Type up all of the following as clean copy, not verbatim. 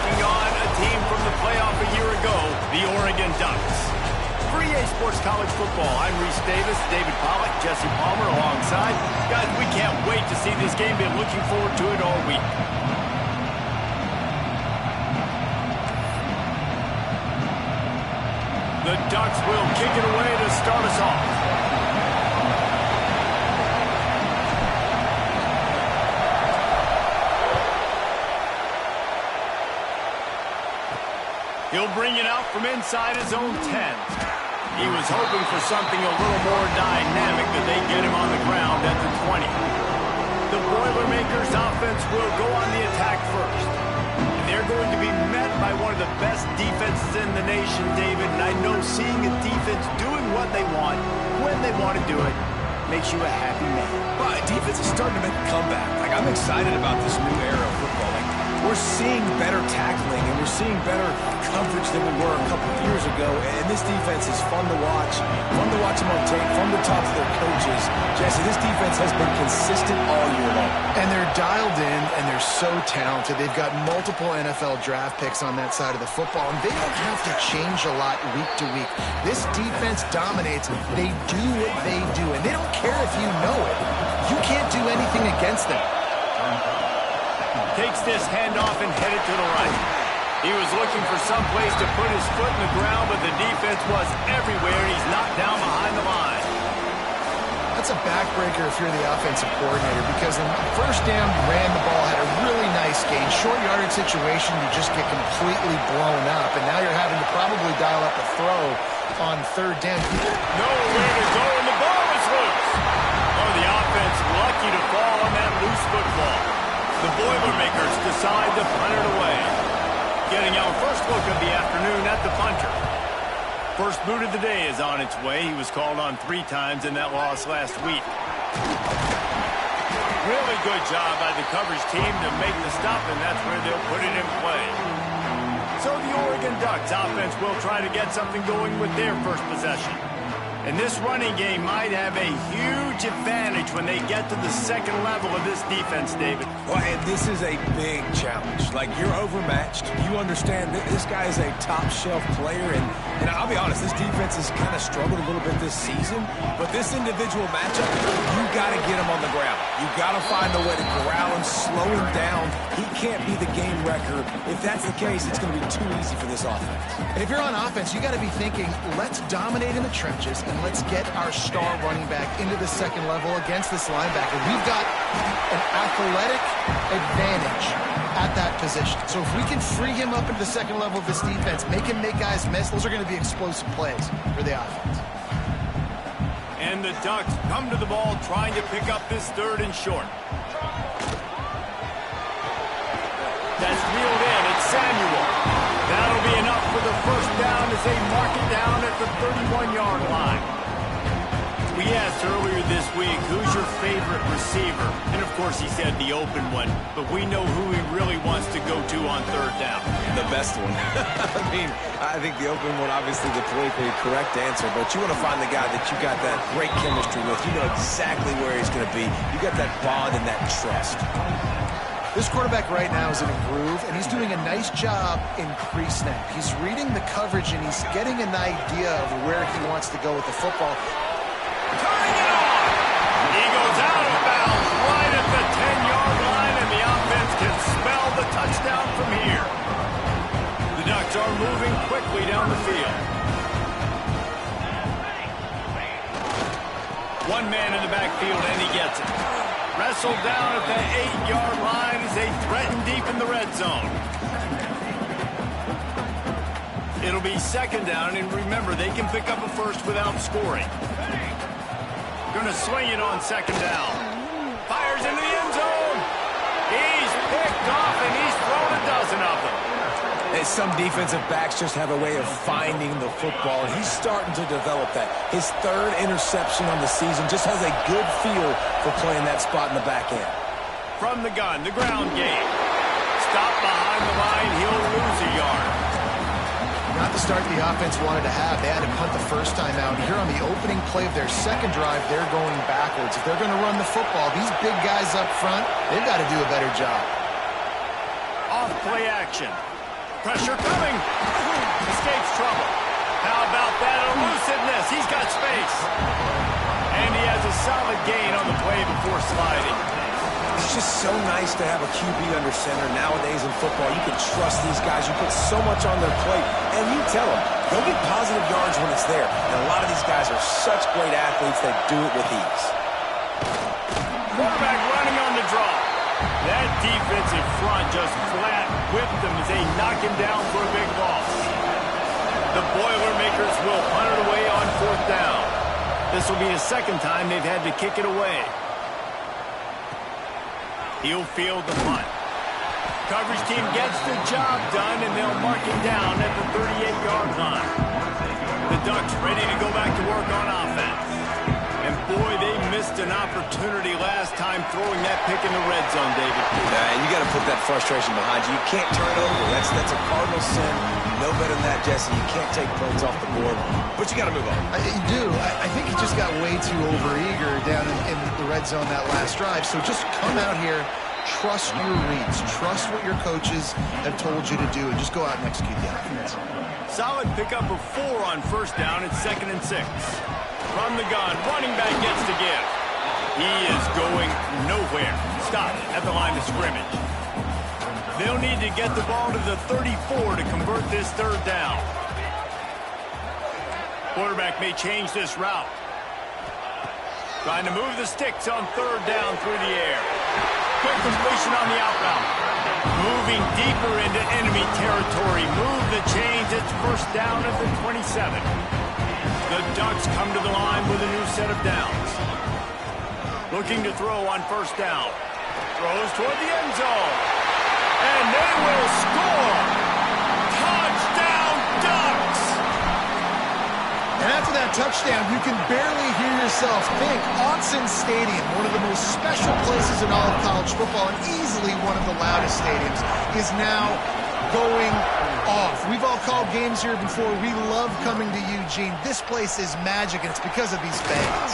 taking on a team from the playoff a year ago, the Oregon Ducks. For EA Sports College Football, I'm Reese Davis, David Pollack, Jesse Palmer alongside. Guys, we can't wait to see this game. Been looking forward to it all week. The Ducks will kick it away to start us off. He'll bring it out from inside his own 10. He was hoping for something a little more dynamic, but they get him on the ground at the 20. The Boilermakers offense will go on the attack first. And they're going to be met by one of the best defenses in the nation, David. And I know seeing a defense doing what they want, when they want to do it, makes you a happy man. Well, defense is starting to make a comeback. I'm excited about this new era of football. We're seeing better tackling, and we're seeing better coverage than we were a couple of years ago. And this defense is fun to watch them on tape, fun to talk to their coaches. Jesse, this defense has been consistent all year long. And they're dialed in, and they're so talented. They've got multiple NFL draft picks on that side of the football, and they don't have to change a lot week to week. This defense dominates. They do what they do, and they don't care if you know it. You can't do anything against them. Takes this handoff and headed to the right. He was looking for some place to put his foot in the ground, but the defense was everywhere, and he's knocked down behind the line. That's a backbreaker if you're the offensive coordinator, because in first down, you ran the ball, had a really nice gain. Short yardage situation, you just get completely blown up, and now you're having to probably dial up a throw on third down. Nowhere to go, and the ball is loose. Oh, the offense lucky to fall on that loose football. The Boilermakers decide to punt it away. Getting our first look of the afternoon at the punter. First boot of the day is on its way. He was called on 3 times in that loss last week. Really good job by the coverage team to make the stop, and that's where they'll put it in play. So the Oregon Ducks offense will try to get something going with their first possession. And this running game might have a huge advantage when they get to the second level of this defense, David. Well, and this is a big challenge. You're overmatched. You understand that this guy is a top-shelf player, and I'll be honest, this defense has kind of struggled a little bit this season, but this individual matchup, you got to get him on the ground. You got to find a way to corral him, slow him down. He can't be the game wrecker. If that's the case, it's going to be too easy for this offense. And if you're on offense, you got to be thinking, let's dominate in the trenches, and let's get our star running back into the second level against this linebacker. We've got an athletic advantage at that position. So if we can free him up into the second level of this defense, make him make guys miss, those are going to be explosive plays for the offense. And the Ducks come to the ball trying to pick up this third and short. That's reeled in. It's Samuel. That'll be enough for the first down as they mark it down at the 31-yard line. We asked earlier this week, who's your favorite receiver? And, of course, he said the open one. But we know who he really wants to go to on third down. The best one. I think the open one, obviously, the politically correct answer. But you want to find the guy that you got that great chemistry with. You know exactly where he's going to be. You got that bond and that trust. This quarterback right now is in a groove, and he's doing a nice job in pre-snap. He's reading the coverage, and he's getting an idea of where he wants to go with the football. Turning it on! He goes out of bounds right at the 10-yard line, and the offense can smell the touchdown from here. The Ducks are moving quickly down the field. One man in the backfield, and he gets it. Wrestled down at the 8-yard line as they threaten deep in the red zone. It'll be second down, and remember, they can pick up a first without scoring. Going to swing it on second down. Fires into the end zone. He's picked off, and he's thrown a dozen of them. And some defensive backs just have a way of finding the football, and he's starting to develop that. His third interception on the season, just has a good feel for playing that spot in the back end. From the gun, the ground game. Stop behind the line, he'll lose a yard. Not the start the offense wanted to have. They had to punt the first time out. Here on the opening play of their second drive, they're going backwards. If they're going to run the football, these big guys up front, they've got to do a better job. Off play action. Pressure coming. Escapes trouble. How about that elusiveness? He's got space. And he has a solid gain on the play before sliding. It's just so nice to have a QB under center. Nowadays in football, you can trust these guys. You put so much on their plate. And you tell them, they'll get positive yards when it's there. And a lot of these guys are such great athletes that do it with ease. Quarterback running on the draw. That defensive front just flat whipped him as they knock him down for a big loss. The Boilermakers will punt it away on 4th down. This will be the second time they've had to kick it away. He'll field the punt. Coverage team gets the job done, and they'll mark it down at the 38-yard line. The Ducks ready to go back to work on offense. And boy, they missed an opportunity last time throwing that pick in the red zone, David. Yeah, and you got to put that frustration behind you. You can't turn it over. That's a cardinal sin. You know better than that, Jesse. You can't take points off the board, but you got to move on. You do. I think he just got way too overeager down in the red zone that last drive. So just come out here, trust your reads, trust what your coaches have told you to do, and just go out and execute the offense. Solid pickup of 4 on 1st down. It's 2nd and 6. From the gun, running back gets to give. He is going nowhere. Stop at the line of scrimmage. They'll need to get the ball to the 34 to convert this 3rd down. Quarterback may change this route. Trying to move the sticks on 3rd down through the air. Quick completion on the out route. Moving deeper into enemy territory. Move the chains. It's 1st down at the 27. The Ducks come to the line with a new set of downs. Looking to throw on 1st down. Throws toward the end zone. And they will score. Touchdown, Ducks! And after that touchdown, you can barely hear yourself think. Autzen Stadium, one of the most special places in all of college football, and easily one of the loudest stadiums, is now going off. We've all called games here before. We love coming to Eugene. This place is magic, and it's because of these fans.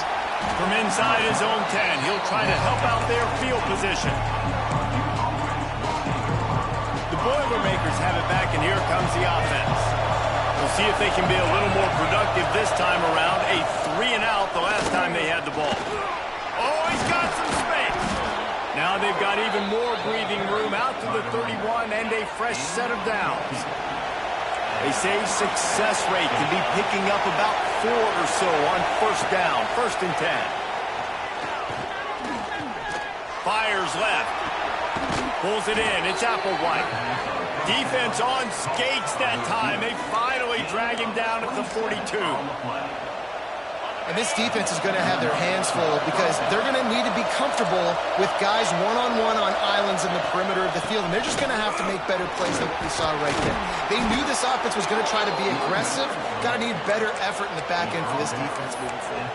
From inside his own 10, he'll try to help out their field position. The Boilermakers have it back, and here comes the offense. We'll see if they can be a little more productive this time around. A 3-and-out the last time they had the ball. Oh, he's got some space. Now they've got even more breathing room out to the 31 and a fresh set of downs. They say success rate can be picking up about 4 or so on 1st down, 1st and 10. Fires left. Pulls it in. It's Applewhite. Defense on skates that time. They finally drag him down at the 42. And this defense is going to have their hands full because they're going to need to be comfortable with guys one-on-one on islands in the perimeter of the field, and they're just going to have to make better plays than what we saw right there. They knew this offense was going to try to be aggressive. Got to need better effort in the back end for this defense moving forward.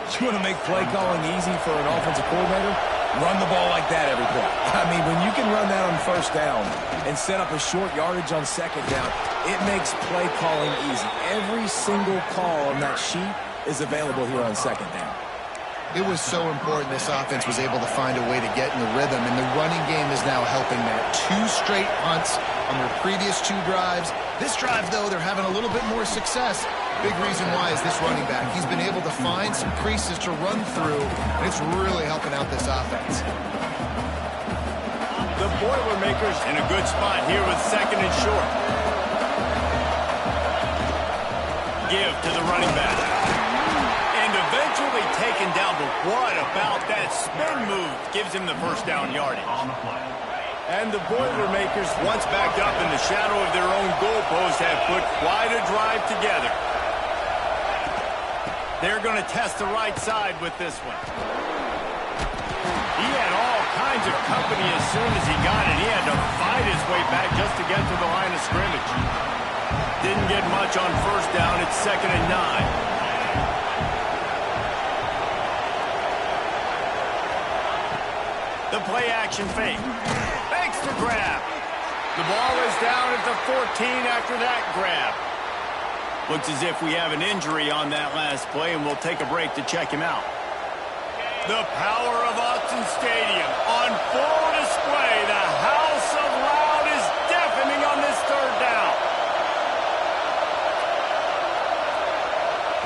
You want to make play calling easy for an offensive coordinator? Run the ball like that every play. I mean, when you can run that on 1st down and set up a short yardage on 2nd down, it makes play calling easy. Every single call on that sheet is available here on 2nd down. It was so important this offense was able to find a way to get in the rhythm, and the running game is now helping that. 2 straight punts on their previous 2 drives. This drive, though, they're having a little bit more success. Big reason why is this running back. He's been able to find some creases to run through, and it's really helping out this offense. The Boilermakers in a good spot here with 2nd and short. Give to the running back. And eventually taken down, but what about that spin move? Gives him the 1st down yardage. And the Boilermakers, once backed up in the shadow of their own goalpost, have put quite a drive together. They're going to test the right side with this one. He had all kinds of company as soon as he got it. He had to fight his way back just to get to the line of scrimmage. Didn't get much on 1st down. It's 2nd and 9. The play action fake. Fakes the grab. The ball is down at the 14 after that grab. Looks as if we have an injury on that last play, and we'll take a break to check him out. The power of Autzen Stadium on full display. The house of loud is deafening on this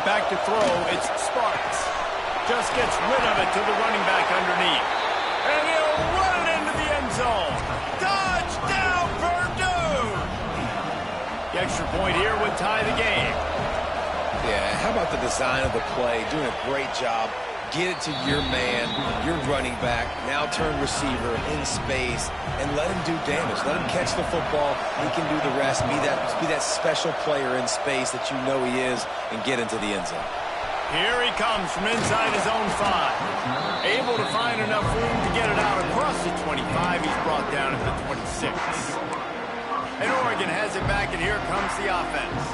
Back to throw, it's Sparks. Just gets rid of it to the running back underneath. And he'll run it into the end zone. Touchdown, Purdue! The extra point here would tie the game. Yeah, how about the design of the play? Doing a great job. Get it to your man, your running back, now turn receiver in space, and let him do damage. Let him catch the football. He can do the rest. Be that special player in space that you know he is, and get into the end zone. Here he comes from inside his own 5. Able to find enough room to get it out across the 25. He's brought down at the 26. And Oregon has it back, and here comes the offense.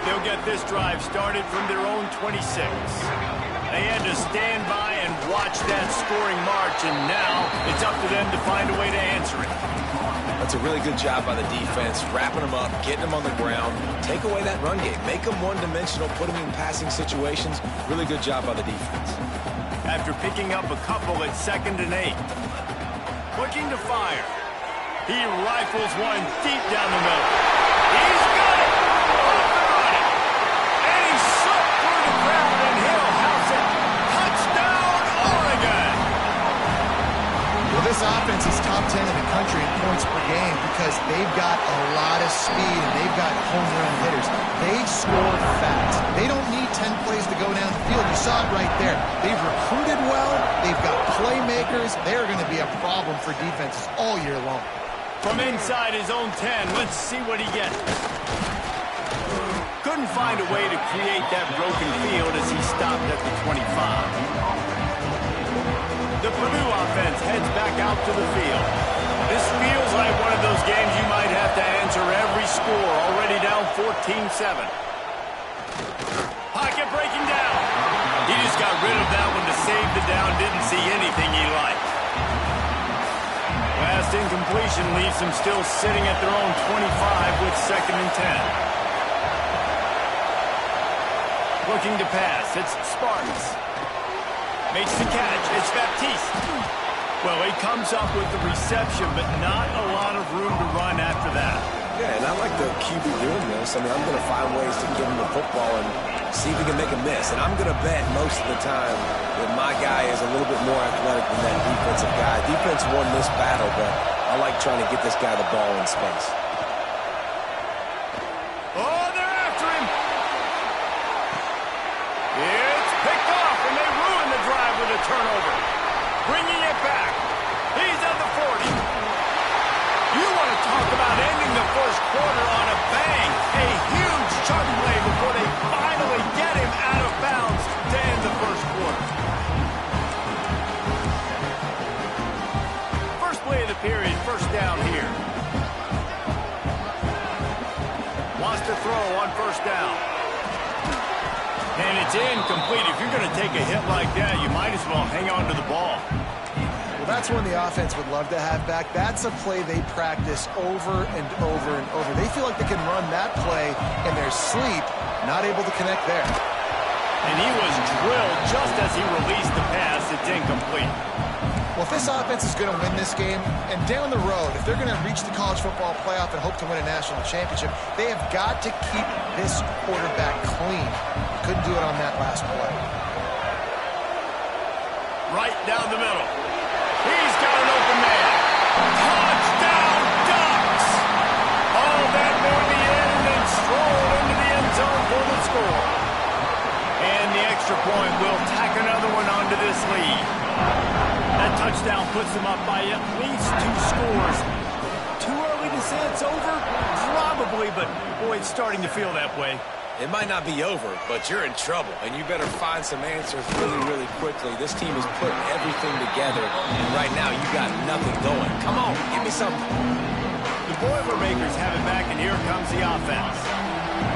They'll get this drive started from their own 26. They had to stand by and watch that scoring march, and now it's up to them to find a way to answer it. That's a really good job by the defense, wrapping them up, getting them on the ground, take away that run game, make them one-dimensional, put them in passing situations. Really good job by the defense. After picking up a couple at 2nd and 8. Looking to fire. He rifles one deep down the middle. He's got it! And he slipped through the crowd, and he'll house it. Touchdown, Oregon! Well, this offense is top 10 in the country in points per game because they've got a lot of speed and they've got home run hitters. They score fast. They don't need 10 plays to go down the field. You saw it right there. They've recruited well. They've got playmakers. They're going to be a problem for defenses all year long. From inside his own 10, let's see what he gets. Couldn't find a way to create that broken field as he stopped at the 25. The Purdue offense heads back out to the field. This feels like one of those games you might have to answer every score, already down 14-7. Pocket breaking down. He just got rid of that one to save the down, didn't see anything he liked. Last incompletion leaves them still sitting at their own 25 with 2nd and 10. Looking to pass, it's Sparks. Makes the catch, it's Baptiste. Well, he comes up with the reception, but not a lot of room to run after that. Yeah, and I like the QB doing this. I mean, I'm going to find ways to give him the football and see if he can make a miss. And I'm going to bet most of the time that my guy is a little bit more athletic than that defensive guy. Defense won this battle, but I like trying to get this guy the ball in space. Oh, they're after him. It's picked off, and they ruin the drive with a turnover. Bringing it back. He's at the 40. You want to talk about ending the first quarter on a bang. A huge chunk play before they finally get him out of bounds to end the first quarter. First play of the period, first down here. Wants to throw on first down. And it's incomplete. If you're going to take a hit like that, you might as well hang on to the ball. That's one the offense would love to have back. That's a play they practice over and over and over. They feel like they can run that play in their sleep, not able to connect there. And he was drilled just as he released the pass. It's incomplete. Well, if this offense is going to win this game, and down the road, if they're going to reach the college football playoff and hope to win a national championship, they have got to keep this quarterback clean. Couldn't do it on that last play. Right down the middle. He's got an open man. Touchdown, Ducks! All that near the end and then strolled into the end zone for the score. And the extra point will tack another one onto this lead. That touchdown puts them up by at least 2 scores. Too early to say it's over? Probably, but boy, it's starting to feel that way. It might not be over, but you're in trouble, and you better find some answers really, really quickly. This team is putting everything together, and right now you got nothing going. Come on, give me something. The Boilermakers have it back, and here comes the offense.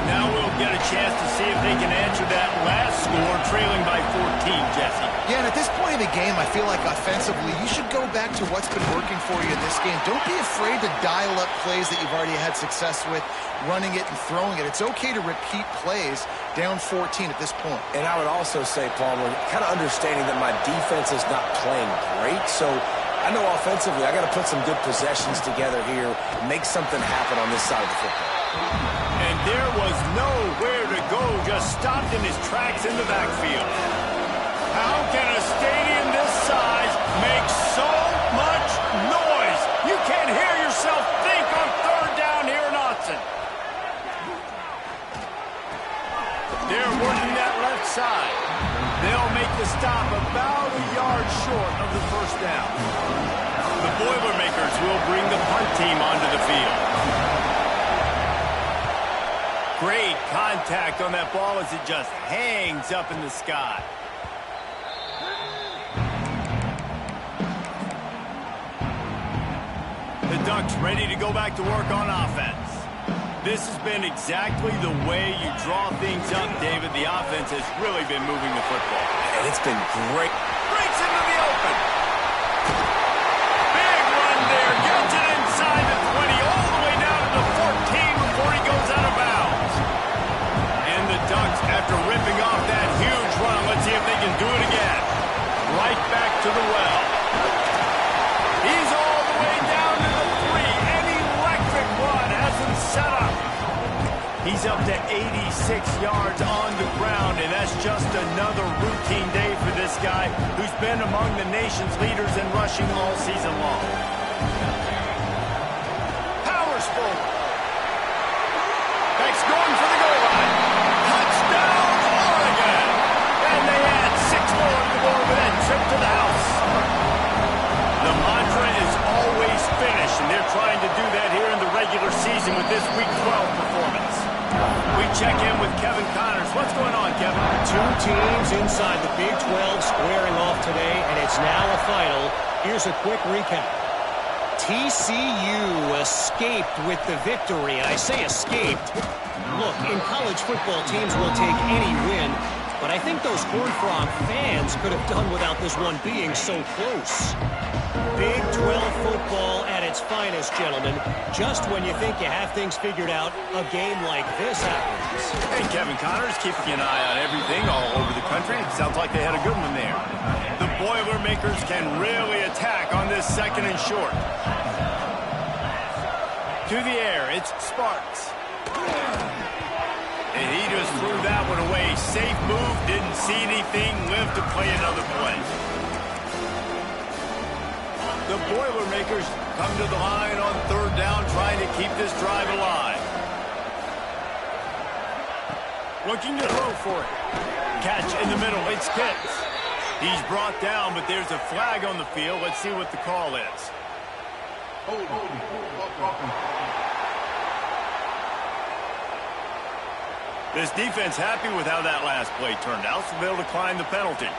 Now we'll get a chance to see if they can answer that last score, trailing by 14, Jesse. Yeah, and at this point in the game, I feel like offensively, you should go back to what's been working for you in this game. Don't be afraid to dial up plays that you've already had success with, running it and throwing it. It's okay to repeat plays down 14 at this point. And I would also say, Palmer, kind of understanding that my defense is not playing great, so I know offensively I got to put some good possessions together here, make something happen on this side of the football. And there was nowhere to go just stopped in his tracks in the backfield. How can a stadium this size make so much noise? You can't hear yourself think on third down here in Autzen. They're working that left side. They'll make the stop about a yard short of the first down. The Boilermakers will bring the punt team onto the field. Great contact on that ball as it just hangs up in the sky. The Ducks ready to go back to work on offense. This has been exactly the way you draw things up, David. The offense has really been moving the football. And it's been great. Breaks into the open. Big run there. Gets it inside the 20, all the way down to the 14 before he goes out of bounds. And the Ducks, after ripping off that huge run, let's see if they can do it again. Right back to the well. He's all the way down to the 3. An electric run has him set up. He's up to 86 yards on the ground, and that's just another routine day for this guy who's been among the nation's leaders in rushing all season long. Powers forward. Beck's going for the goal line. Touchdown, Oregon! And they add 6 more to the board with that trip to the house. The mantra is always finish, and they're trying to do that here in the regular season with this Week 12 performance. We check in with Kevin Connors. What's going on, Kevin? Two teams inside the Big 12 squaring off today, and it's now a final. Here's a quick recap. TCU escaped with the victory. I say escaped. Look, in college football, teams will take any win, but I think those Horned Frog fans could have done without this one being so close. Big 12 football at its finest, gentlemen. Just when you think you have things figured out, a game like this happens. Hey, Kevin Connors, keeping an eye on everything all over the country. Sounds like they had a good one there. The Boilermakers can really attack on this second and short. To the air, it's Sparks. And he just threw that one away. Safe move, didn't see anything, lived to play another play. The Boilermakers come to the line on third down, trying to keep this drive alive. Looking to throw for it. Catch in the middle, it's Pitts. He's brought down, but there's a flag on the field. Let's see what the call is. This defense happy with how that last play turned out, so they'll decline the penalty.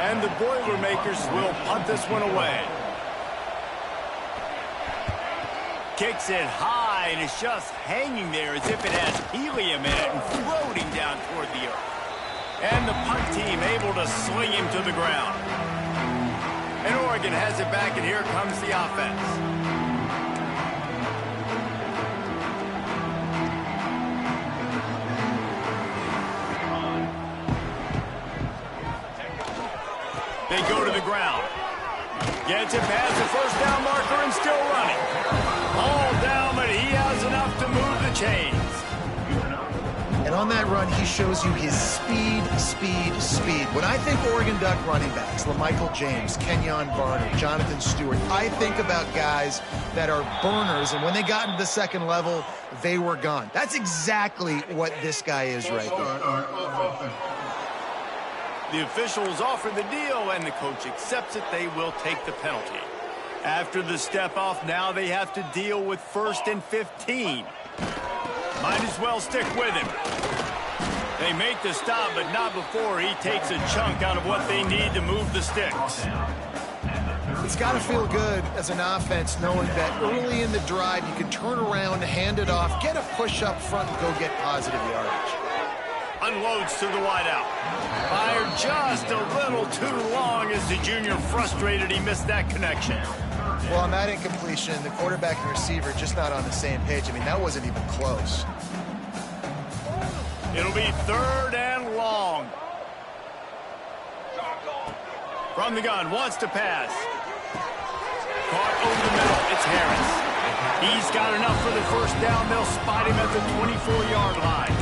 And the Boilermakers will punt this one away. Kicks it high, and it's just hanging there as if it has helium in it and floating down toward the earth. And the punt team able to sling him to the ground. And Oregon has it back, and here comes the offense. They go to the ground. Gets it past the first down marker and still running. All down, but he has enough to move the chains. And on that run, he shows you his speed, speed, speed. When I think Oregon Duck running backs, LaMichael James, Kenyon Barner, Jonathan Stewart, I think about guys that are burners, and when they got into the second level, they were gone. That's exactly what this guy is right there. The officials offer the deal, and the coach accepts it. They will take the penalty. After the step off, now they have to deal with 1st and 15. Might as well stick with him. They make the stop, but not before he takes a chunk out of what they need to move the sticks. It's got to feel good as an offense knowing that early in the drive you can turn around, hand it off, get a push up front, and go get positive yardage. Unloads to the wideout. Fired just a little too long as the junior frustrated he missed that connection. Well, on that incompletion, the quarterback and receiver just not on the same page. I mean, that wasn't even close. It'll be 3rd and long. From the gun, wants to pass. Caught over the middle, it's Harris. He's got enough for the first down. They'll spot him at the 24-yard line.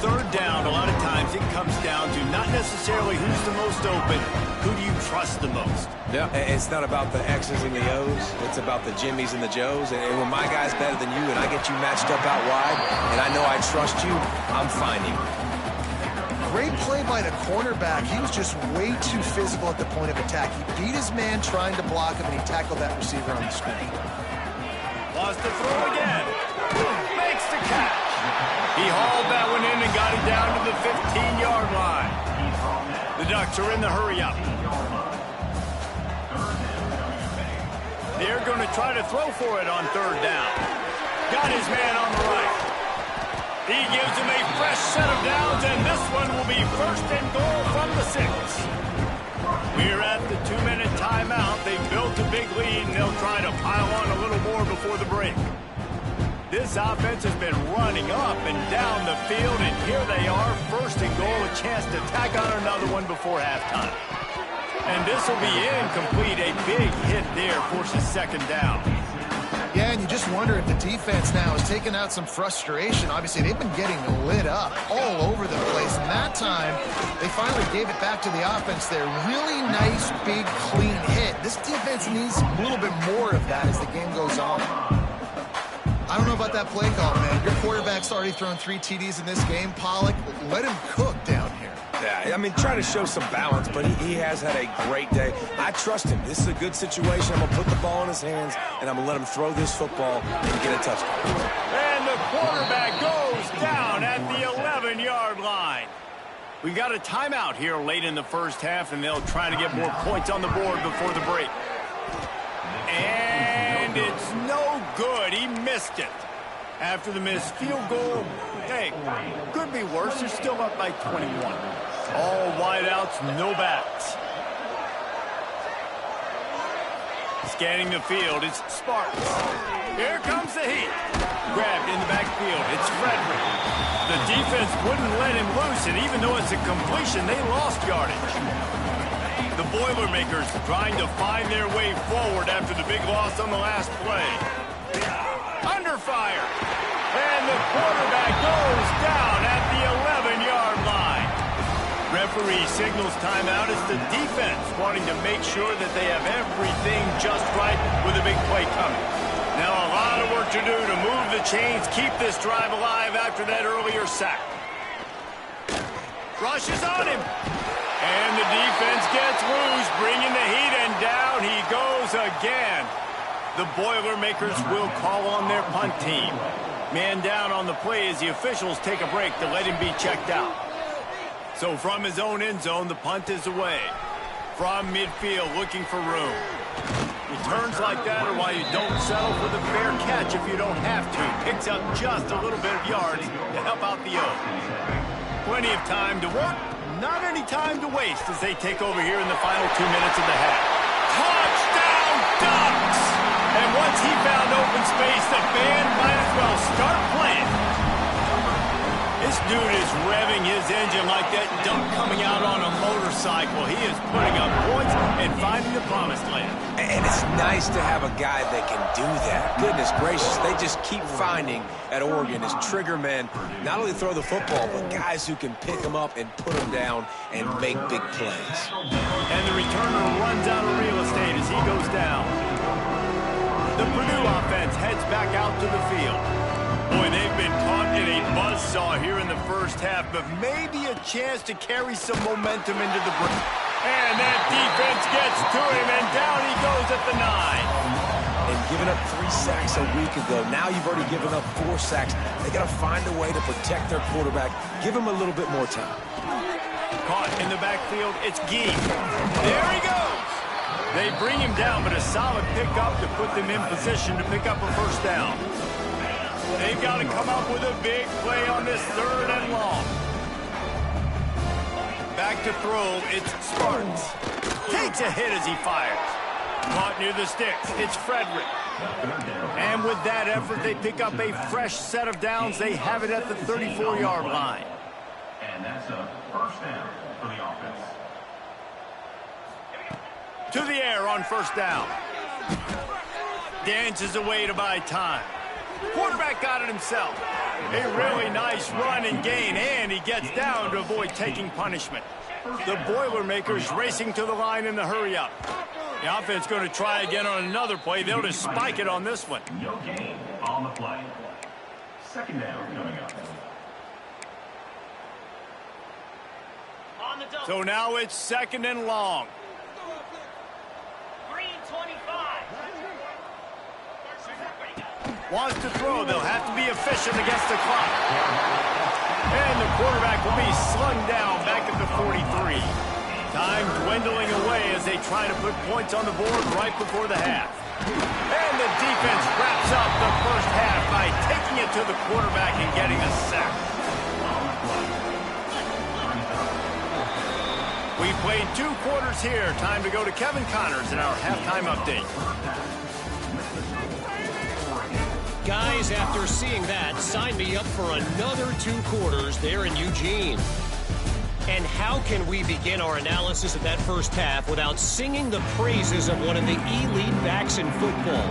third down, a lot of times it comes down to not necessarily who's the most open, who do you trust the most? Yeah, it's not about the X's and the O's. It's about the Jimmys and the Joes. And when my guy's better than you and I get you matched up out wide and I know I trust you, I'm finding you. Great play by the cornerback. He was just way too physical at the point of attack. He beat his man trying to block him, and he tackled that receiver on the screen. Wants to throw again. Makes the catch. He hauled that one in and got it down to the 15-yard line. The Ducks are in the hurry-up. They're going to try to throw for it on third down. Got his man on the right. He gives him a fresh set of downs, and this one will be first and goal from the 6. We're at the 2-minute timeout. They built a big lead, and they'll try to pile on a little more before the break. This offense has been running up and down the field, and here they are, first and goal, a chance to tack on another one before halftime. And this will be incomplete. A big hit there forces second down. Yeah, and you just wonder if the defense now is taking out some frustration. Obviously, they've been getting lit up all over the place. And that time, they finally gave it back to the offense there. Really nice, big, clean hit. This defense needs a little bit more of that as the game goes on. I don't know about that play call, man. Your quarterback's already thrown 3 TDs in this game. Pollock, let him cook down here. Yeah, I mean, try to show some balance, but he has had a great day. I trust him. This is a good situation. I'm going to put the ball in his hands, and I'm going to let him throw this football and get a touchdown. And the quarterback goes down at the 11-yard line. We've got a timeout here late in the first half, and they'll try to get more points on the board before the break. And it's no good. He missed it. After the missed field goal, hey, could be worse. They're still up by 21. All wideouts, no backs. Scanning the field, it's Sparks. Here comes the heat. Grabbed in the backfield, it's Frederick. The defense wouldn't let him loose, and even though it's a completion, they lost yardage. The Boilermakers trying to find their way forward after the big loss on the last play. Under fire. And the quarterback goes down at the 11-yard line. Referee signals timeout as the defense wanting to make sure that they have everything just right with a big play coming. Now a lot of work to do to move the chains, keep this drive alive after that earlier sack. Rushes on him. And the defense gets loose, bringing the heat, and down he goes again. The Boilermakers will call on their punt team. Man down on the play as the officials take a break to let him be checked out. So from his own end zone, the punt is away. From midfield, looking for room. Returns like that are why you don't settle for the fair catch if you don't have to. Picks up just a little bit of yards to help out the O. Plenty of time to work, not any time to waste as they take over here in the final 2 minutes of the half. Touchdown, Ducks! And once he found open space, the band might as well start playing. This dude is revving his engine like that duck coming out on a motorcycle. He is putting up points and finding the promised land. And it's nice to have a guy that can do that. Goodness gracious, they just keep finding at Oregon as trigger men, not only throw the football, but guys who can pick them up and put them down and make big plays. And the returner runs out of real estate as he goes down. The Purdue offense heads back out to the field. Boy, they've been caught in a buzzsaw here in the first half, but maybe a chance to carry some momentum into the break. And that defense gets to him, and down he goes at the 9. And giving up 3 sacks a week ago, now you've already given up 4 sacks. They got to find a way to protect their quarterback. Give him a little bit more time. Caught in the backfield, it's Gee. There he goes. They bring him down, but a solid pickup to put them in position to pick up a first down. They've got to come up with a big play on this 3rd and long. Back to throw, it's Sparks. Takes a hit as he fires. Caught near the sticks, it's Frederick. And with that effort, they pick up a fresh set of downs. They have it at the 34-yard line. And that's a first down for the offense. To the air on first down. Dances away to buy time. Quarterback got it himself. A really nice run and gain, and he gets down to avoid taking punishment. The Boilermakers racing to the line in the hurry-up. The offense going to try again on another play. They'll just spike it on this one. No gain on the play. Second down coming up. So now it's second and long. Green 25. Wants to throw. They'll have to be efficient against the clock. And the quarterback will be slung down back at the 43. Time dwindling away as they try to put points on the board right before the half. And the defense wraps up the first half by taking it to the quarterback and getting a sack. We played 2 quarters here. Time to go to Kevin Connors in our halftime update. Guys, after seeing that, sign me up for another 2 quarters there in Eugene. And how can we begin our analysis of that first half without singing the praises of one of the elite backs in football?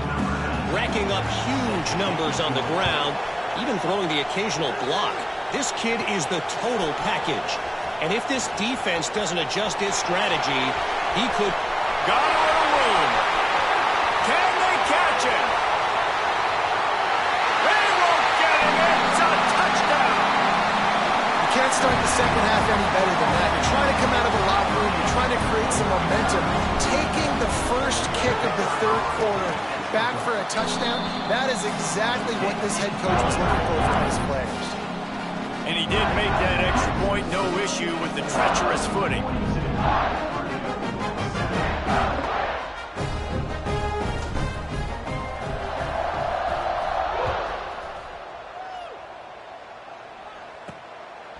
Racking up huge numbers on the ground, even throwing the occasional block. This kid is the total package. And if this defense doesn't adjust its strategy, he could... Got a little room. Can they catch him? They won't get him. It's a touchdown. You can't start the second half any better than that. You're trying to come out of the locker room. You're trying to create some momentum. Taking the first kick of the third quarter back for a touchdown, that is exactly what this head coach was looking for from his players. And he did make that extra point, no issue with the treacherous footing.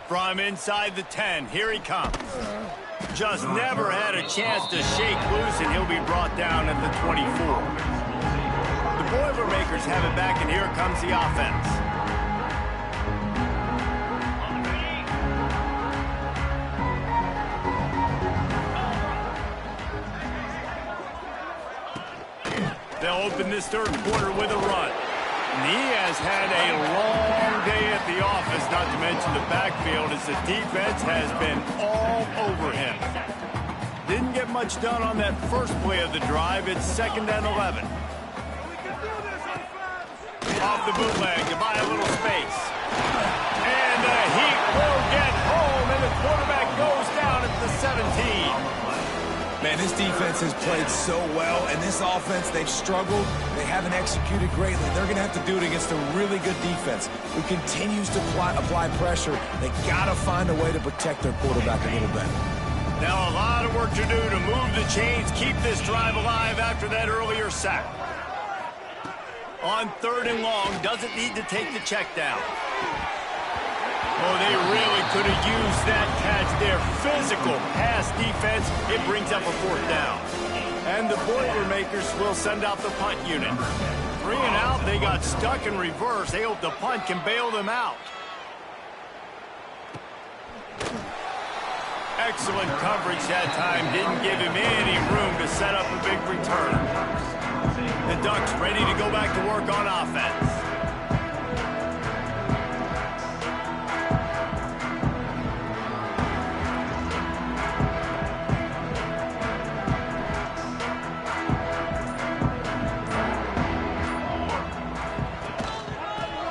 From inside the 10, here he comes. Just never had a chance to shake loose, and he'll be brought down at the 24. The Boilermakers have it back, and here comes the offense. They'll open this third quarter with a run. And he has had a long day at the office, not to mention the backfield, as the defense has been all over him. Didn't get much done on that first play of the drive. It's second and 11. Off the bootleg to buy a little space. And the Heat will get home, and the quarterback goes down at the 17. Man, this defense has played so well, and this offense, they've struggled. They haven't executed greatly. They're going to have to do it against a really good defense who continues to apply pressure. They got to find a way to protect their quarterback a little better. Now a lot of work to do to move the chains, keep this drive alive after that earlier sack. On third and long, doesn't need to take the check down. Oh, they really could have used that catch there. Physical pass defense. It brings up a fourth down. And the Boilermakers will send out the punt unit. 3 and out, they got stuck in reverse. They hope the punt can bail them out. Excellent coverage that time. Didn't give him any room to set up a big return. The Ducks ready to go back to work on offense.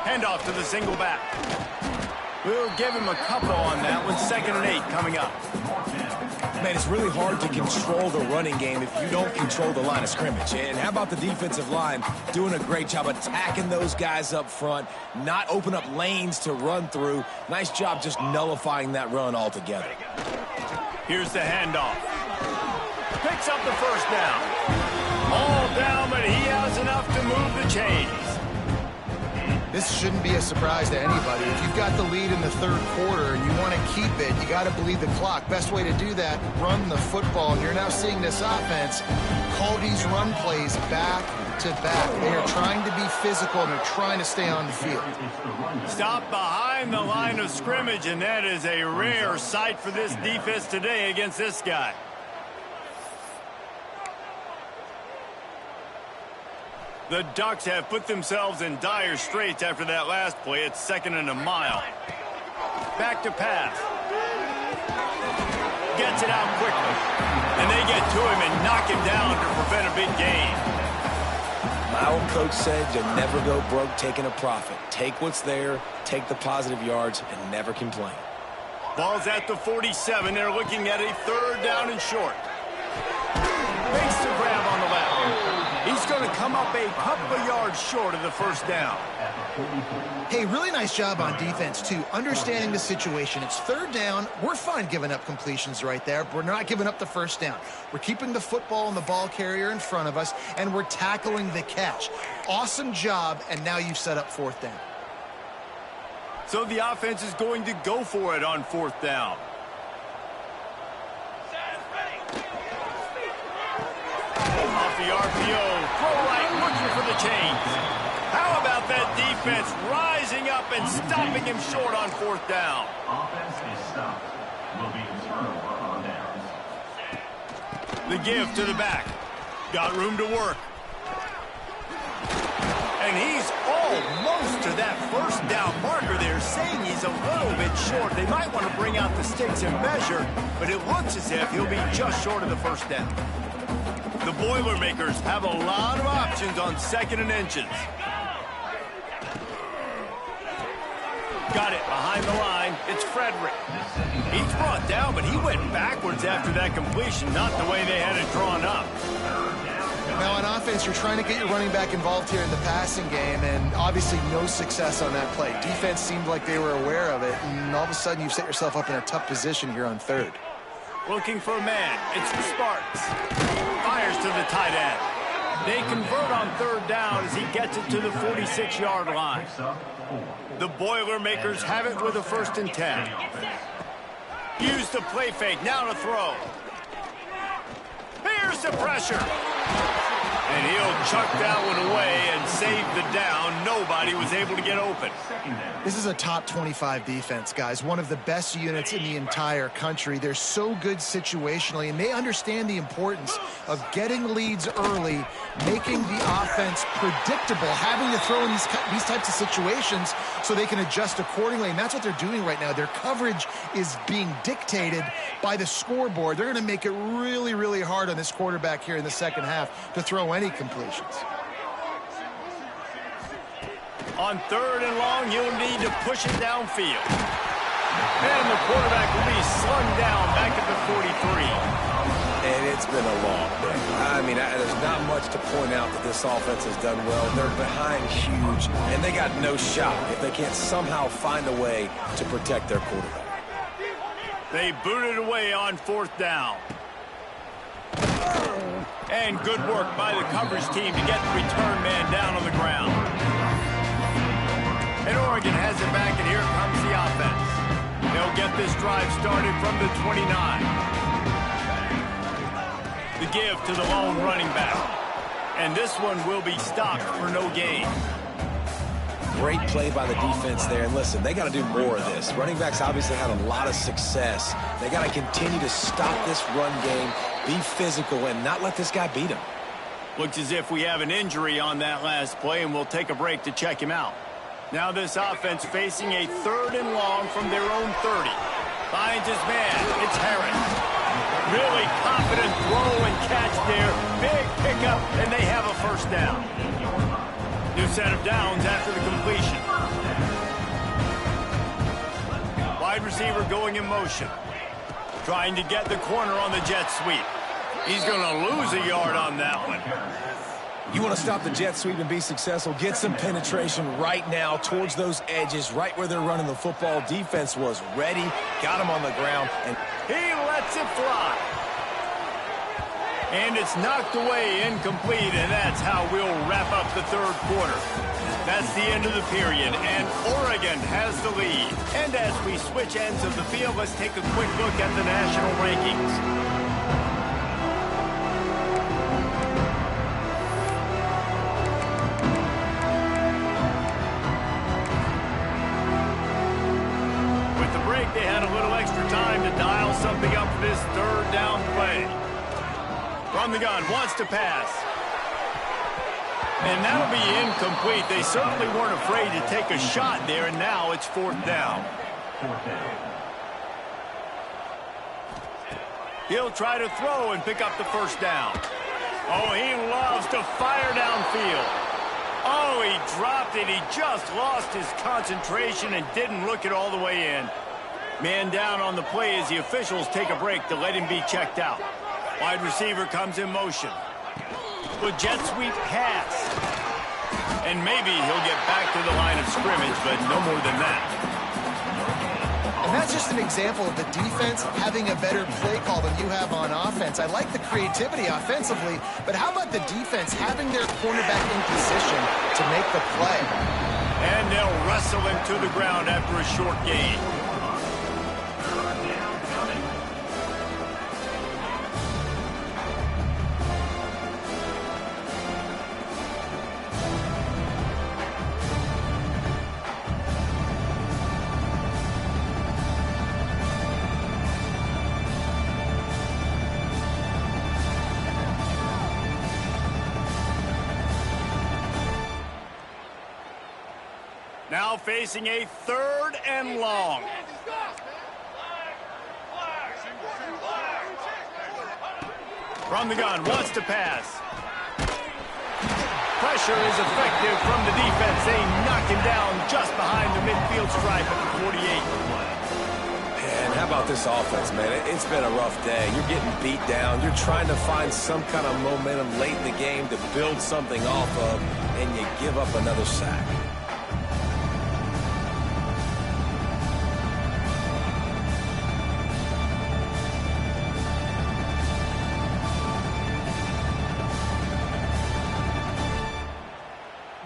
Handoff to the single back. We'll give him a couple on that one. 2nd and 8 coming up. Man, it's really hard to control the running game if you don't control the line of scrimmage. And how about the defensive line doing a great job attacking those guys up front, not open up lanes to run through. Nice job just nullifying that run altogether. Here's the handoff. Picks up the first down. All down, but he has enough to move the chains. This shouldn't be a surprise to anybody. If you've got the lead in the third quarter and you want to keep it, you got to bleed the clock. Best way to do that, run the football. And you're now seeing this offense call these run plays back to back. They are trying to be physical and they're trying to stay on the field. Stop behind the line of scrimmage, and that is a rare sight for this defense today against this guy. The Ducks have put themselves in dire straits after that last play. It's 2nd and a mile. Back to pass. Gets it out quickly. And they get to him and knock him down to prevent a big gain. My old coach said you never go broke taking a profit. Take what's there, take the positive yards, and never complain. Ball's at the 47. They're looking at a 3rd down and short. Makes the grab on the left. He's going to come up a couple of yards short of the 1st down. Hey, really nice job on defense, too, understanding the situation. It's 3rd down. We're fine giving up completions right there. We're not giving up the 1st down. We're keeping the football and the ball carrier in front of us, and we're tackling the catch. Awesome job, and now you've set up 4th down. So the offense is going to go for it on 4th down. Off the RPO, throw right, looking for the chains. How about that defense rising up and stopping him short on 4th down? Offense is stopped. Will be a turnover on downs. The give to the back. Got room to work. And he's almost to that 1st down marker there, saying he's a little bit short. They might want to bring out the sticks and measure, but it looks as if he'll be just short of the 1st down. The Boilermakers have a lot of options on 2nd and inches. Got it behind the line. It's Frederick. He's brought down, but he went backwards after that completion, not the way they had it drawn up. Now, on offense, you're trying to get your running back involved here in the passing game, and obviously no success on that play. Defense seemed like they were aware of it, and all of a sudden you've set yourself up in a tough position here on 3rd. Looking for a man. It's the Spartans. Fires to the tight end. They convert on 3rd down as he gets it to the 46-yard line. The Boilermakers have it with a 1st and 10. Use the play fake. Now to throw. Here's the pressure. And he'll chuck that one away and save the down. Nobody was able to get open. This is a top 25 defense, guys. One of the best units in the entire country. They're so good situationally, and they understand the importance of getting leads early, making the offense predictable, having to throw in these types of situations so they can adjust accordingly. And that's what they're doing right now. Their coverage is being dictated by the scoreboard. They're going to make it really, really hard on this quarterback here in the 2nd half to throw any completions. On 3rd and long, you'll need to push it downfield. And the quarterback will be slung down back at the 43. And it's been a long day. I mean, there's not much to point out that this offense has done well. They're behind huge, and they got no shot if they can't somehow find a way to protect their quarterback. They booted away on 4th down. And good work by the coverage team to get the return man down on the ground. And Oregon has it back, and here comes the offense. They'll get this drive started from the 29. The give to the lone running back. And this one will be stopped for no gain. Great play by the defense there. And listen, they got to do more of this. Running backs obviously had a lot of success. They got to continue to stop this run game, be physical, and not let this guy beat him. Looks as if we have an injury on that last play, and we'll take a break to check him out. Now this offense facing a 3rd and long from their own 30. Finds his man. It's Harris. Really confident throw and catch there. Big pickup, and they have a 1st down. New set of downs after the completion. Wide receiver going in motion. Trying to get the corner on the jet sweep. He's going to lose a yard on that one. You want to stop the jet sweep and be successful, get some penetration right now towards those edges, right where they're running the football. Defense was ready, got him on the ground, and he lets it fly. And it's knocked away, incomplete, and that's how we'll wrap up the 3rd quarter. That's the end of the period, and Oregon has the lead. And as we switch ends of the field, let's take a quick look at the national rankings. They had a little extra time to dial something up for this 3rd down play. From the gun, wants to pass. And that'll be incomplete. They certainly weren't afraid to take a shot there, and now it's 4th down. He'll try to throw and pick up the 1st down. Oh, he loves to fire downfield. Oh, he dropped it. He just lost his concentration and didn't look it all the way in. Man down on the play as the officials take a break to let him be checked out. Wide receiver comes in motion. With jet sweep pass. And maybe he'll get back to the line of scrimmage, but no more than that. And that's just an example of the defense having a better play call than you have on offense. I like the creativity offensively, but how about the defense having their cornerback in position to make the play? And they'll wrestle him to the ground after a short gain. Now facing a 3rd and long. From the gun, wants to pass. Pressure is effective from the defense. They knock him down just behind the midfield stripe at the 48. Man, how about this offense, man? It's been a rough day. You're getting beat down. You're trying to find some kind of momentum late in the game to build something off of, and you give up another sack.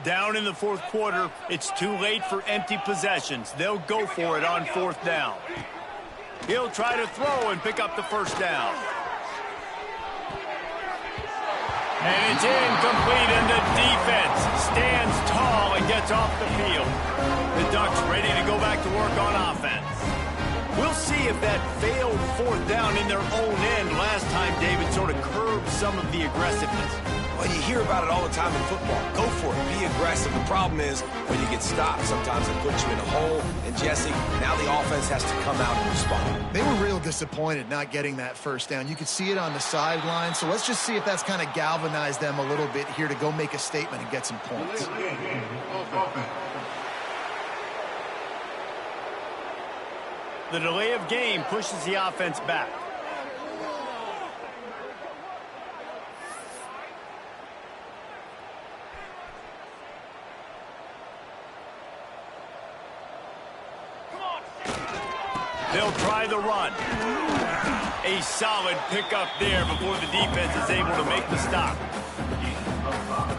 Down in the 4th quarter, it's too late for empty possessions. They'll go for it on 4th down. He'll try to throw and pick up the 1st down. And it's incomplete, and the defense stands tall and gets off the field. The Ducks ready to go back to work on offense. We'll see if that failed 4th down in their own end last time, David, sort of curbed some of the aggressiveness. Well, you hear about it all the time in football. Go for it. Be aggressive. The problem is when you get stopped, sometimes it puts you in a hole. And, Jesse, now the offense has to come out and respond. They were real disappointed not getting that 1st down. You could see it on the sideline. So let's just see if that's kind of galvanized them a little bit here to go make a statement and get some points. The delay of game pushes the offense back. They'll try the run. A solid pickup there before the defense is able to make the stop.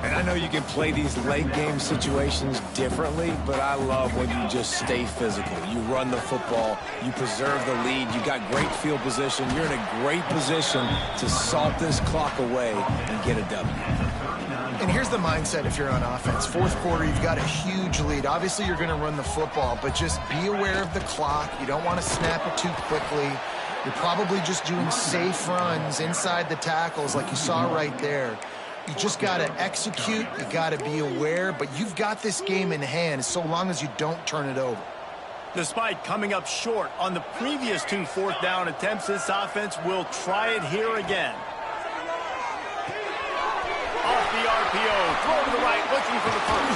And I know you can play these late game situations differently, but I love when you just stay physical. You run the football, you preserve the lead, you got great field position. You're in a great position to salt this clock away and get a W. And here's the mindset if you're on offense. 4th quarter, you've got a huge lead. Obviously, you're going to run the football, but just be aware of the clock. You don't want to snap it too quickly. You're probably just doing safe runs inside the tackles like you saw right there. You just got to execute. You got to be aware, but you've got this game in hand so long as you don't turn it over. Despite coming up short on the previous 2 4th down attempts, this offense will try it here again. Off the RPO, throw to the right, looking for the 1st.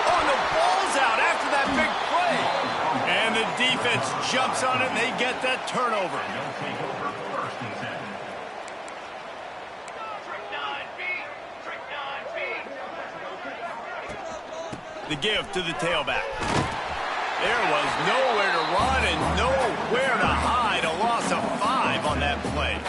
Oh, and the ball's out after that big play. And the defense jumps on it, and they get that turnover. The give to the tailback. There was nowhere to run and nowhere to hide. A loss of 5 on that play.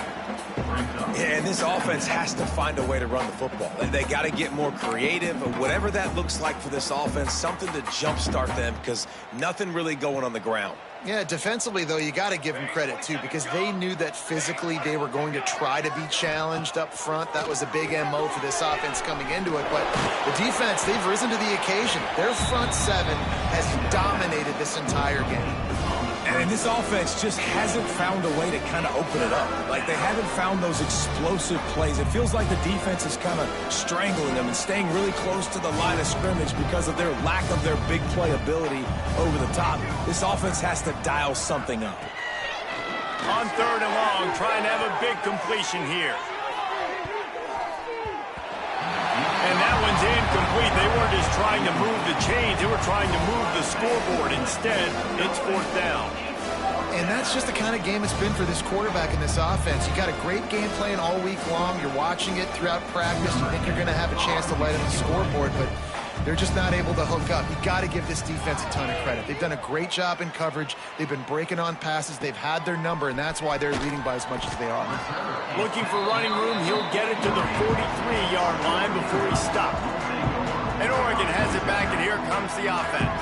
Yeah, and this offense has to find a way to run the football. They got to get more creative, or whatever that looks like for this offense, something to jumpstart them, because nothing really going on the ground. Yeah, defensively, though, you got to give them credit, too, because they knew that physically they were going to try to be challenged up front. That was a big MO for this offense coming into it. But the defense, they've risen to the occasion. Their front 7 has dominated this entire game. And this offense just hasn't found a way to kind of open it up. Like, they haven't found those explosive plays. It feels like the defense is kind of strangling them and staying really close to the line of scrimmage because of their lack of their big play ability over the top. This offense has to dial something up. On 3rd and long, trying to have a big completion here. And that one's incomplete. They weren't just trying to move the chains. They were trying to move the scoreboard. Instead, it's 4th down. And that's just the kind of game it's been for this quarterback in this offense. You got a great game plan all week long. You're watching it throughout practice. You think you're going to have a chance to light up the scoreboard, but they're just not able to hook up. You got to give this defense a ton of credit. They've done a great job in coverage. They've been breaking on passes. They've had their number, and that's why they're leading by as much as they are. Looking for running room. He'll get it to the 43-yard line before he stopped. And Oregon has it back, and here comes the offense.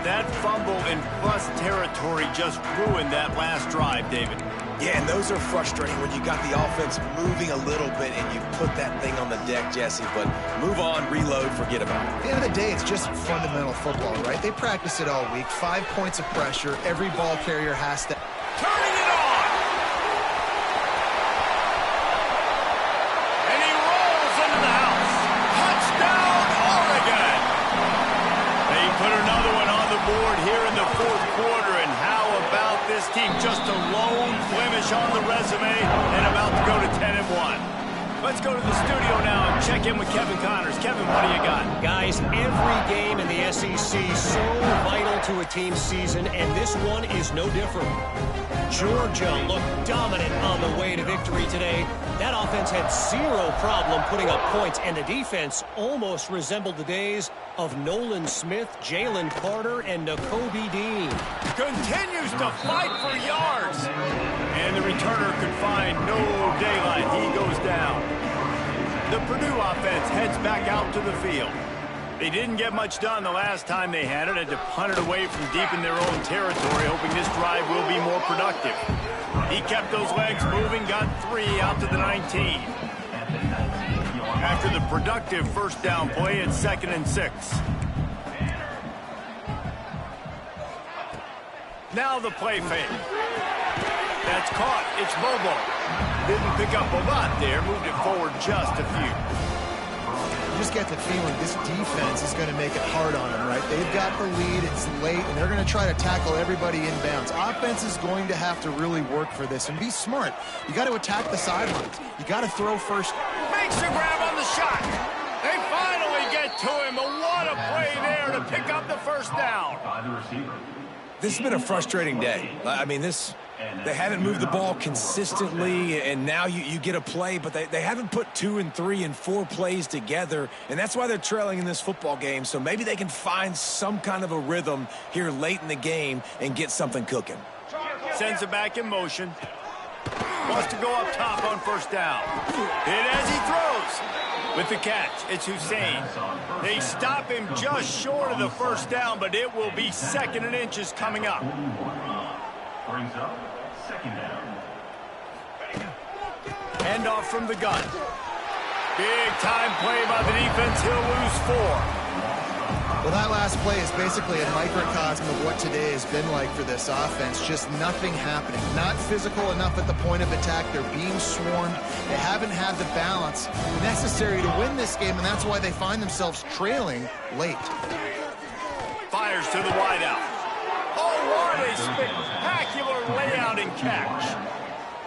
That fumble in plus territory just ruined that last drive, David. Yeah, and those are frustrating when you got the offense moving a little bit and you put that thing on the deck, Jesse. But move on, reload, forget about it. At the end of the day, it's just fundamental football, right? They practice it all week. 5 points of pressure. Every ball carrier has to... Turning it on! And he rolls into the house. Touchdown, Oregon! They put another one on the board here in the 4th quarter, and how about this team? Just a lone blemish on the resume and about to go to 10-1. Let's go to the studio now and check in with Kevin Connors. Kevin, what do you got? Guys, every game in the SEC so vital to a team's season, and this one is no different. Georgia looked dominant on the way to victory today. That offense had zero problem putting up points, and the defense almost resembled the days of Nolan Smith, Jalen Carter, and Nakobe Dean. Continues to fight for yards. And the returner could find no daylight. He goes down. The Purdue offense heads back out to the field. They didn't get much done the last time they had it. Had to punt it away from deep in their own territory, hoping this drive will be more productive. He kept those legs moving, got 3 out to the 19. After the productive first down play, it's 2nd and 6. Now the play fake. That's caught. It's Bobo. Didn't pick up a lot there. Moved it forward just a few. You just get the feeling this defense is going to make it hard on them, right? They've got the lead. It's late, and they're going to try to tackle everybody inbounds. Offense is going to have to really work for this and be smart. You got to attack the sidelines. You got to throw first. Makes a grab on the shot. They finally get to him. But what a play there to pick up the first down. By the receiver. This has been a frustrating day. I mean, they haven't moved the ball consistently, and now you get a play, but they haven't put 2 and 3 and 4 plays together, and that's why they're trailing in this football game. So maybe they can find some kind of a rhythm here late in the game and get something cooking. Sends it back in motion. Wants to go up top on first down. Hit as he throws. With the catch, it's Hussein. They stop him just short of the first down, but it will be 2nd and inches coming up. Brings up 2nd down. Handoff from the gun. Big time play by the defense. He'll lose 4. Well, that last play is basically a microcosm of what today has been like for this offense. Just nothing happening. Not physical enough at the point of attack. They're being swarmed. They haven't had the balance necessary to win this game, and that's why they find themselves trailing late. Fires to the wideout. Oh, what a spectacular layout and catch.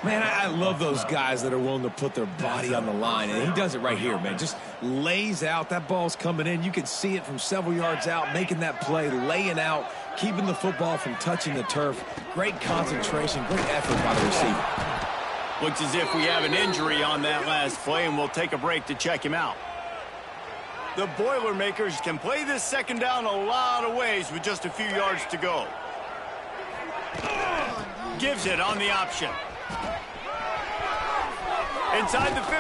Man, I love those guys that are willing to put their body on the line, and he does it right here, man. Just lays out. That ball's coming in. You can see it from several yards out, making that play, laying out, keeping the football from touching the turf. Great concentration, great effort by the receiver. Looks as if we have an injury on that last play, and we'll take a break to check him out. The Boilermakers can play this 2nd down a lot of ways with just a few yards to go. Gives it on the option. Inside the 15.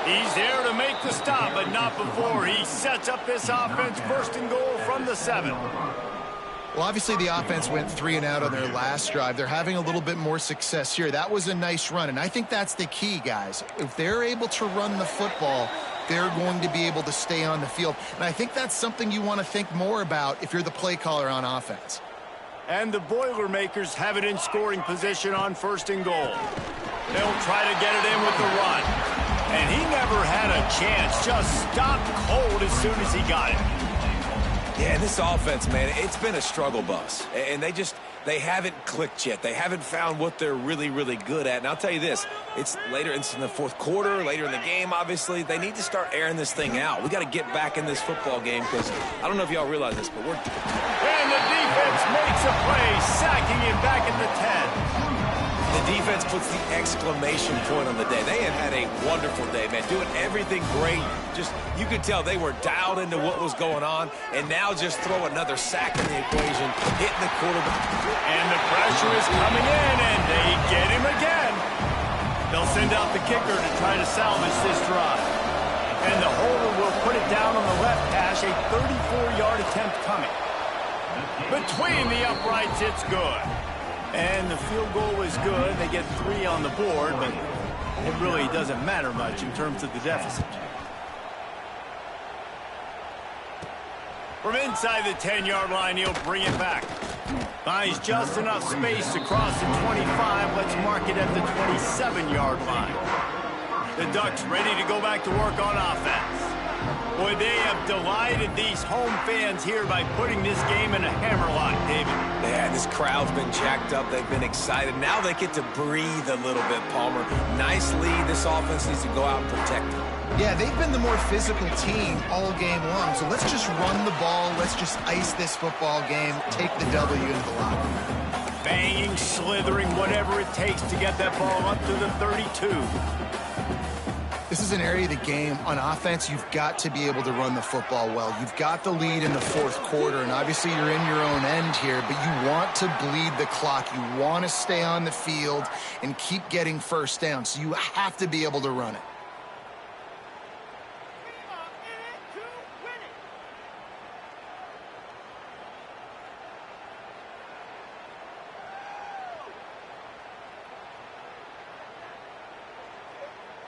He's there to make the stop, but not before he sets up this offense. 1st and goal from the 7. Well, obviously the offense went 3 and out on their last drive. They're having a little bit more success here. That was a nice run, and I think that's the key, guys. If they're able to run the football, they're going to be able to stay on the field. And I think that's something you want to think more about if you're the play caller on offense. And the Boilermakers have it in scoring position on 1st and goal. They'll try to get it in with the run. And he never had a chance. Just stopped cold as soon as he got it. Yeah, this offense, man, it's been a struggle bus. And they haven't clicked yet. They haven't found what they're really, really good at. And I'll tell you this, it's in the 4th quarter, later in the game, obviously. They need to start airing this thing out. We got to get back in this football game because I don't know if y'all realize this, but And the defense makes a play, sacking him back at the 10. The defense puts the exclamation point on the day. They have had a wonderful day, man, doing everything great. Just, you could tell they were dialed into what was going on, and now just throw another sack in the equation, hitting the quarterback. And the pressure is coming in, and they get him again. They'll send out the kicker to try to salvage this drive. And the holder will put it down on the left hash, a 34-yard attempt coming. Between the uprights, it's good. And the field goal was good. They get 3 on the board, but it really doesn't matter much in terms of the deficit. From inside the 10-yard line, he'll bring it back. Finds just enough space to cross the 25. Let's mark it at the 27-yard line. The Ducks ready to go back to work on offense. Boy, they have delighted these home fans here by putting this game in a hammerlock, David. Yeah, this crowd's been jacked up. They've been excited. Now they get to breathe a little bit, Palmer. Nice lead. This offense needs to go out and protect it. Yeah, they've been the more physical team all game long. So let's just run the ball. Let's just ice this football game. Take the W into the locker room. Banging, slithering, whatever it takes to get that ball up to the 32. This is an area of the game on offense. You've got to be able to run the football well. You've got the lead in the 4th quarter, and obviously you're in your own end here, but you want to bleed the clock. You want to stay on the field and keep getting first down, so you have to be able to run it.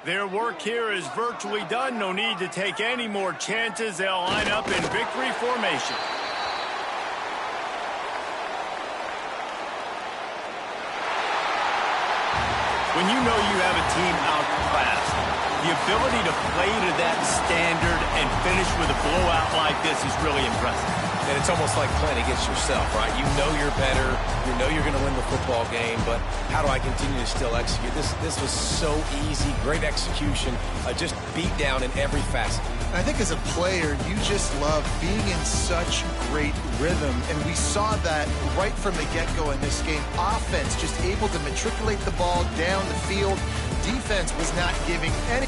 Their work here is virtually done. No need to take any more chances. They'll line up in victory formation. When you know you have a team outclassed, the ability to play to that standard and finish with a blowout like this is really impressive. And it's almost like playing against yourself, right? You know you're better. You know you're going to win the football game, but how do I continue to still execute? This was so easy. Great execution. Just beat down in every facet. I think as a player, you just love being in such great rhythm, and we saw that right from the get-go in this game. Offense just able to matriculate the ball down the field. Defense was not giving any...